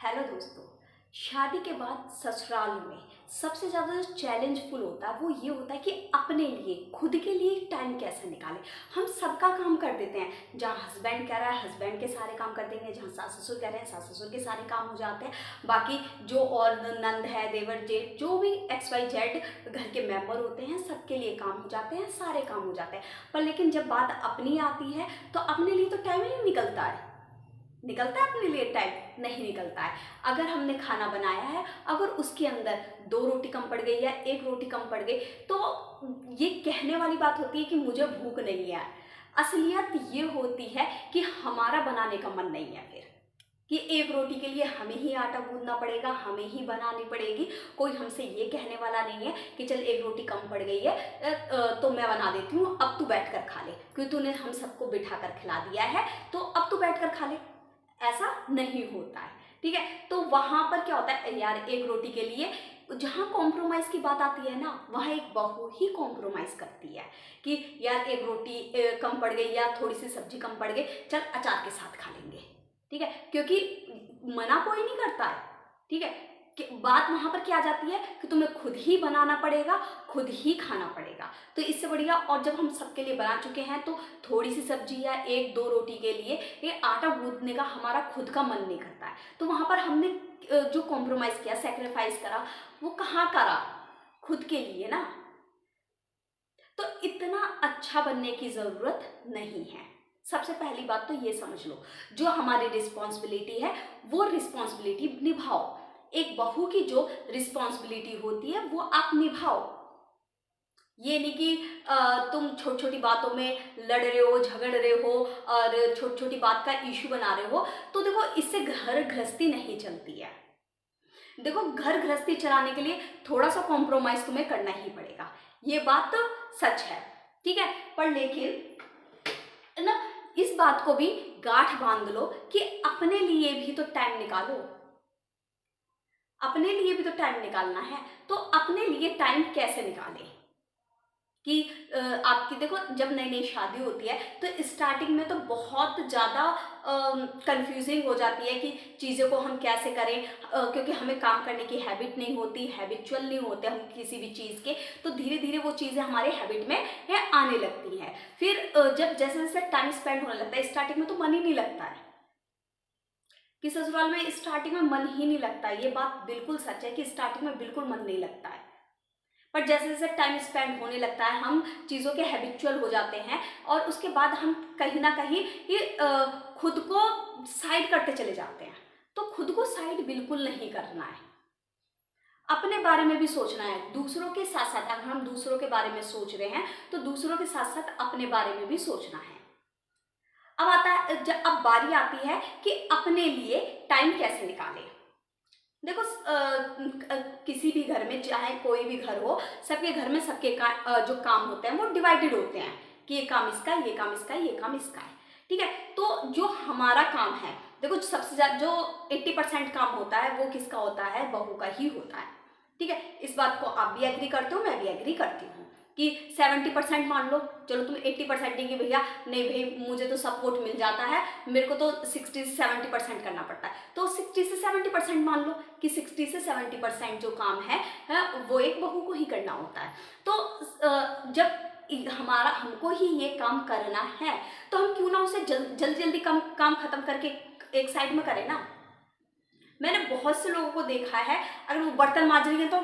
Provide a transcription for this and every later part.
Hello दोस्तों। शादी के बाद ससुराल में सबसे ज़्यादा जो चैलेंजफुल होता है वो ये होता है कि अपने लिए खुद के लिए टाइम कैसे निकालें। हम सबका काम कर देते हैं, जहाँ हस्बैंड कह रहा है हस्बैंड के सारे काम कर देंगे, जहाँ सास ससुर कह रहे हैं सास ससुर के सारे काम हो जाते हैं। बाकी जो और नंद है देवर जेठ जो भी XYZ घर के मेंबर होते हैं सबके लिए काम हो जाते हैं, सारे काम हो जाते हैं। पर लेकिन जब बात अपनी आती है तो अपने लिए तो टाइम ही नहीं निकलता है अपने लिए टाइम नहीं निकलता है। अगर हमने खाना बनाया है, अगर उसके अंदर 2 रोटी कम पड़ गई या 1 रोटी कम पड़ गई तो ये कहने वाली बात होती है कि मुझे भूख नहीं है। असलियत ये होती है कि हमारा बनाने का मन नहीं है, फिर कि 1 रोटी के लिए हमें ही आटा गूंदना पड़ेगा, हमें ही बनानी पड़ेगी। कोई हमसे ये कहने वाला नहीं है कि चल 1 रोटी कम पड़ गई है तो मैं बना देती हूँ, अब तू बैठ कर खा ले, क्योंकि तूने हम सबको बिठा कर खिला दिया है तो अब तू बैठ कर खा ले। ऐसा नहीं होता है, ठीक है। तो वहां पर क्या होता है यार, 1 रोटी के लिए जहां कॉम्प्रोमाइज की बात आती है ना, वहां एक बहू ही कॉम्प्रोमाइज करती है कि यार 1 रोटी कम पड़ गई या थोड़ी सी सब्जी कम पड़ गई, चल अचार के साथ खा लेंगे, ठीक है। क्योंकि मना कोई नहीं करता है, ठीक है। बात वहां पर क्या आ जाती है कि तुम्हें खुद ही बनाना पड़ेगा, खुद ही खाना पड़ेगा। तो इससे बढ़िया, और जब हम सबके लिए बना चुके हैं तो थोड़ी सी सब्जी या 1-2 रोटी के लिए ये आटा गूंदने का हमारा खुद का मन नहीं करता है। तो वहां पर हमने जो कॉम्प्रोमाइज किया, सेक्रीफाइस करा, वो कहाँ करा? खुद के लिए ना। तो इतना अच्छा बनने की जरूरत नहीं है। सबसे पहली बात तो ये समझ लो, जो हमारी रिस्पॉन्सिबिलिटी है वो रिस्पॉन्सिबिलिटी निभाओ। एक बहू की जो रिस्पॉन्सिबिलिटी होती है वो आप निभाओ। ये नहीं कि तुम छोटी छोटी बातों में लड़ रहे हो, झगड़ रहे हो और छोटी छोटी बात का इशू बना रहे हो। तो देखो, इससे घर गृहस्थी नहीं चलती है। देखो, घर गृहस्थी चलाने के लिए थोड़ा सा कॉम्प्रोमाइज तुम्हें करना ही पड़ेगा, ये बात तो सच है, ठीक है। पर लेकिन ना, इस बात को भी गांठ बांध लो कि अपने लिए भी तो टाइम निकालो। अपने लिए भी तो टाइम निकालना है। तो अपने लिए टाइम कैसे निकालें कि आपकी देखो, जब नई नई शादी होती है तो स्टार्टिंग में तो बहुत ज़्यादा कंफ्यूजिंग हो जाती है कि चीज़ों को हम कैसे करें, क्योंकि हमें काम करने की हैबिट नहीं होती, हैबिचुअल नहीं होते हम किसी भी चीज़ के। तो धीरे धीरे वो चीज़ें हमारे हैबिट में आने लगती हैं। फिर जब जैसे जैसे टाइम स्पेंड होने लगता है, स्टार्टिंग में तो मन ही नहीं लगता है कि ससुराल में स्टार्टिंग में मन ही नहीं लगता है। ये बात बिल्कुल सच है कि स्टार्टिंग में बिल्कुल मन नहीं लगता है। पर जैसे जैसे टाइम स्पेंड होने लगता है, हम चीज़ों के हैबिचुअल हो जाते हैं और उसके बाद हम कहीं ना कहीं ये खुद को साइड करते चले जाते हैं। तो खुद को साइड बिल्कुल नहीं करना है, अपने बारे में भी सोचना है। दूसरों के साथ साथ, अगर हम दूसरों के बारे में सोच रहे हैं तो दूसरों के साथ साथ अपने बारे में भी सोचना है। अब आता है, जब अब बारी आती है कि अपने लिए टाइम कैसे निकालें। देखो, किसी भी घर में, चाहे कोई भी घर हो, सबके घर में सबके जो काम होते हैं वो डिवाइडेड होते हैं कि ये काम इसका है, ये काम इसका है, ये काम इसका है, ठीक है। तो जो हमारा काम है, देखो सबसे ज्यादा जो 80% काम होता है वो किसका होता है? बहू का ही होता है, ठीक है। इस बात को आप भी एग्री करते हो, मैं भी एग्री करती हूँ कि 70% मान लो, चलो तुम 80% देंगे भैया, नहीं भाई मुझे तो सपोर्ट मिल जाता है, मेरे को तो 60 से 70% करना पड़ता है। तो 60 से 70% मान लो कि 60 से 70% जो काम है वो एक बहू को ही करना होता है। तो जब हमको ही ये काम करना है तो हम क्यों ना उसे जल्दी जल्दी काम खत्म करके एक साइड में करें ना। मैंने बहुत से लोगों को देखा है, अगर वो बर्तन मांज रही है तो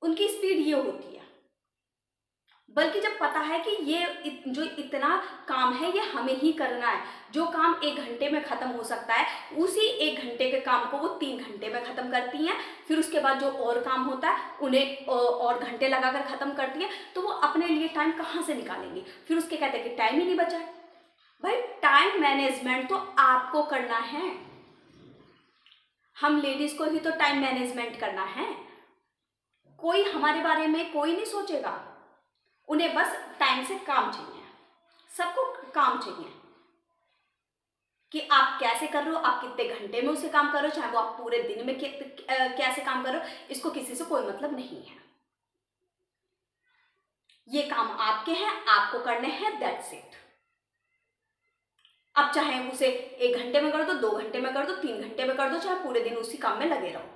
उनकी स्पीड ये होती है, बल्कि जब पता है कि ये जो इतना काम है ये हमें ही करना है, जो काम 1 घंटे में खत्म हो सकता है उसी 1 घंटे के काम को वो 3 घंटे में खत्म करती हैं। फिर उसके बाद जो और काम होता है उन्हें और घंटे लगाकर खत्म करती हैं। तो वो अपने लिए टाइम कहाँ से निकालेंगी? फिर उसके कहते हैं कि टाइम ही नहीं बचा है। भाई, टाइम मैनेजमेंट तो आपको करना है, हम लेडीज को ही तो टाइम मैनेजमेंट करना है। कोई हमारे बारे में कोई नहीं सोचेगा, उन्हें बस टाइम से काम चाहिए। सबको काम चाहिए कि आप कैसे कर रहे हो, आप कितने घंटे में उसे काम कर रहे हो, चाहे वो आप पूरे दिन में कैसे काम कर रहे हो, इसको किसी से कोई मतलब नहीं है। ये काम आपके हैं, आपको करने हैं, दैट्स इट। आप चाहे उसे 1 घंटे में कर दो, 2 घंटे में कर दो, 3 घंटे में कर दो, चाहे पूरे दिन उसी काम में लगे रहो।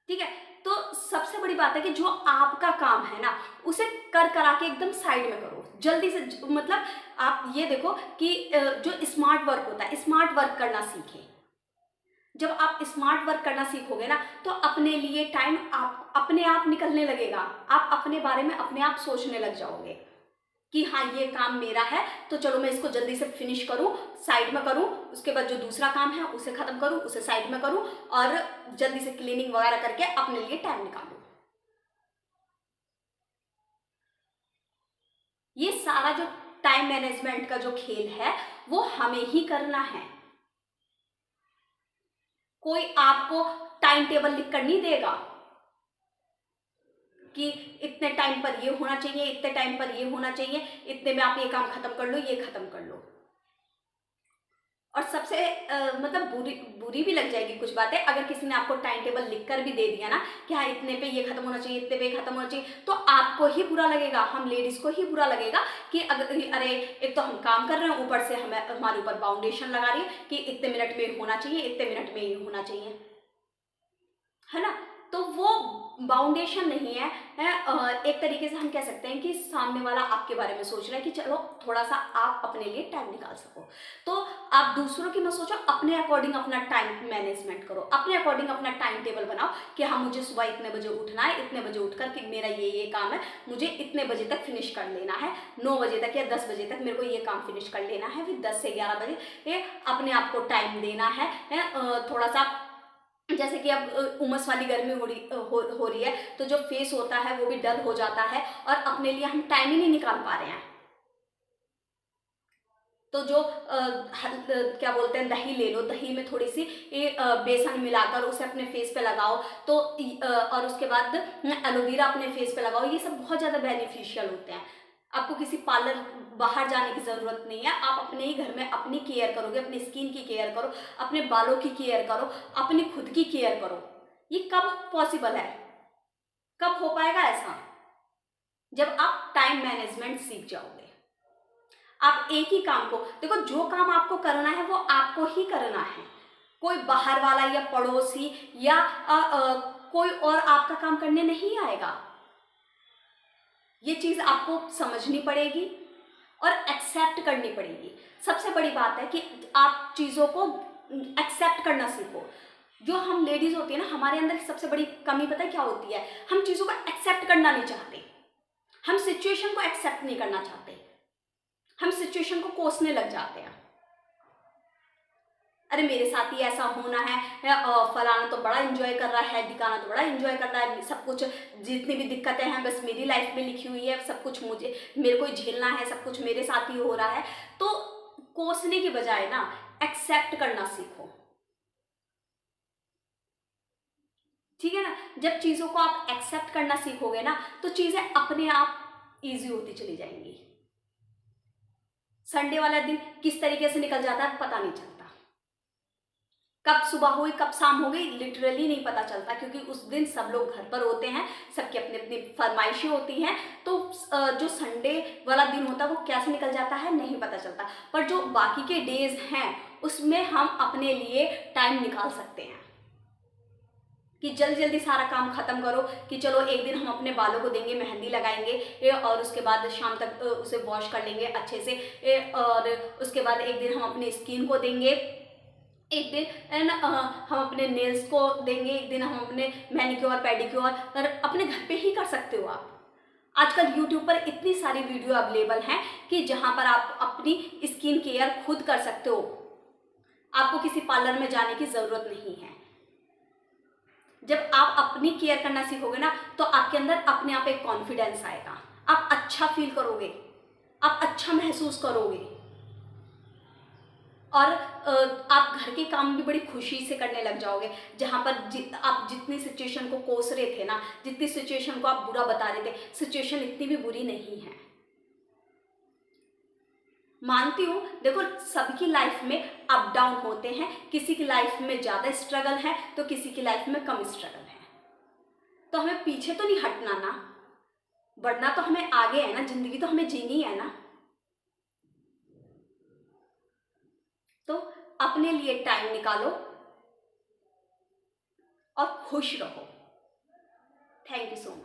ठीक है? तो सबसे बड़ी बात है कि जो आपका काम है ना, उसे कर करा के एकदम साइड में करो। जल्दी से मतलब आप ये देखो कि जो स्मार्ट वर्क होता है, स्मार्ट वर्क करना सीखें। जब आप स्मार्ट वर्क करना सीखोगे ना, तो अपने लिए टाइम आप अपने आप निकलने लगेगा। आप अपने बारे में अपने आप सोचने लग जाओगे कि हाँ, ये काम मेरा है तो चलो मैं इसको जल्दी से फिनिश करूं, साइड में करूं, उसके बाद जो दूसरा काम है उसे खत्म करूं, उसे साइड में करूं और जल्दी से क्लीनिंग वगैरह करके अपने लिए टाइम निकालूं। ये सारा जो टाइम मैनेजमेंट का जो खेल है वो हमें ही करना है। कोई आपको टाइम टेबल लिख कर नहीं देगा कि इतने टाइम पर ये होना चाहिए, इतने टाइम पर ये होना चाहिए, इतने में आप ये काम खत्म कर लो, ये खत्म कर लो। और सबसे मतलब बुरी बुरी भी लग जाएगी कुछ बातें, अगर किसी ने आपको टाइम टेबल लिख कर भी दे दिया ना कि हाँ इतने पे ये खत्म होना चाहिए, इतने पे ये खत्म होना चाहिए, तो आपको ही बुरा लगेगा, हम लेडीज को ही बुरा लगेगा कि अगर अरे एक तो हम काम कर रहे हैं, ऊपर से हमें हमारे ऊपर बाउंडेशन लगा रही है कि इतने मिनट में होना चाहिए, इतने मिनट में ये होना चाहिए, है ना? तो वो बाउंडेशन नहीं है, एक तरीके से हम कह सकते हैं कि सामने वाला आपके बारे में सोच रहा है कि चलो थोड़ा सा आप अपने लिए टाइम निकाल सको। तो आप दूसरों की मत सोचो, अपने अकॉर्डिंग अपना टाइम मैनेजमेंट करो, अपने अकॉर्डिंग अपना टाइम टेबल बनाओ कि हाँ मुझे सुबह इतने बजे उठना है, इतने बजे उठकर कि मेरा ये काम है, मुझे इतने बजे तक फिनिश कर लेना है, 9 बजे तक या 10 बजे तक मेरे को ये काम फिनिश कर लेना है, फिर 10 से 11 बजे ये अपने आप को टाइम देना है। थोड़ा सा जैसे कि अब उमस वाली गर्मी हो रही है, तो जो फेस होता है वो भी डल हो जाता है और अपने लिए हम टाइम ही नहीं निकाल पा रहे हैं। तो जो क्या बोलते हैं, दही ले लो, दही में थोड़ी सी बेसन मिलाकर उसे अपने फेस पे लगाओ, तो और उसके बाद एलोवेरा अपने फेस पे लगाओ, ये सब बहुत ज़्यादा बेनिफिशियल होते हैं। आपको किसी पार्लर बाहर जाने की ज़रूरत नहीं है, आप अपने ही घर में अपनी केयर करोगे, अपनी स्किन की केयर करो, अपने बालों की केयर करो, अपनी खुद की केयर करो। ये कब पॉसिबल है, कब हो पाएगा ऐसा? जब आप टाइम मैनेजमेंट सीख जाओगे। आप एक ही काम को देखो, जो काम आपको करना है वो आपको ही करना है, कोई बाहर वाला या पड़ोसी या कोई और आपका काम करने नहीं आएगा। ये चीज़ आपको समझनी पड़ेगी और एक्सेप्ट करनी पड़ेगी। सबसे बड़ी बात है कि आप चीज़ों को एक्सेप्ट करना सीखो। जो हम लेडीज़ होती है ना, हमारे अंदर सबसे बड़ी कमी पता है क्या होती है? हम चीज़ों को एक्सेप्ट करना नहीं चाहते, हम सिचुएशन को एक्सेप्ट नहीं करना चाहते, हम सिचुएशन को कोसने लग जाते हैं। अरे मेरे साथ ही ऐसा होना है, फलाना तो बड़ा एंजॉय कर रहा है, ढिकाना तो बड़ा एंजॉय कर रहा है, सब कुछ जितनी भी दिक्कतें हैं बस मेरी लाइफ में लिखी हुई है, सब कुछ मेरे को ही झेलना है, सब कुछ मेरे साथ ही हो रहा है। तो कोसने की बजाय ना एक्सेप्ट करना सीखो। ठीक है ना? जब चीज़ों को आप एक्सेप्ट करना सीखोगे ना, तो चीज़ें अपने आप ईजी होती चली जाएंगी। संडे वाला दिन किस तरीके से निकल जाता है पता नहीं चलता, कब सुबह हुई कब शाम हो गई लिटरली नहीं पता चलता, क्योंकि उस दिन सब लोग घर पर होते हैं, सबकी अपनी अपनी फरमाइशें होती हैं। तो जो संडे वाला दिन होता है वो कैसे निकल जाता है नहीं पता चलता, पर जो बाकी के डेज हैं उसमें हम अपने लिए टाइम निकाल सकते हैं कि जल्दी जल्दी सारा काम खत्म करो, कि चलो एक दिन हम अपने बालों को देंगे, मेहंदी लगाएंगे और उसके बाद शाम तक उसे वॉश कर लेंगे अच्छे से, और उसके बाद एक दिन हम अपनी स्किन को देंगे, एक दिन हम अपने नेल्स को देंगे, एक दिन हम अपने मैनिक्योर पेडिक्योर, और अपने घर पे ही कर सकते हो आप। आजकल यूट्यूब पर इतनी सारी वीडियो अवेलेबल हैं कि जहां पर आप अपनी स्किन केयर खुद कर सकते हो, आपको किसी पार्लर में जाने की ज़रूरत नहीं है। जब आप अपनी केयर करना सीखोगे ना, तो आपके अंदर अपने आप एक कॉन्फिडेंस आएगा, आप अच्छा फील करोगे, आप अच्छा महसूस करोगे, और आप घर के काम भी बड़ी खुशी से करने लग जाओगे। जहाँ पर आप जितनी सिचुएशन को कोस रहे थे ना, जितनी सिचुएशन को आप बुरा बता रहे थे, सिचुएशन इतनी भी बुरी नहीं है। मानती हूँ, देखो सबकी लाइफ में अप डाउन होते हैं, किसी की लाइफ में ज़्यादा स्ट्रगल है तो किसी की लाइफ में कम स्ट्रगल है। तो हमें पीछे तो नहीं हटना ना, बढ़ना तो हमें आगे है ना, जिंदगी तो हमें जीनी है ना। तो अपने लिए टाइम निकालो और खुश रहो। Thank you so much.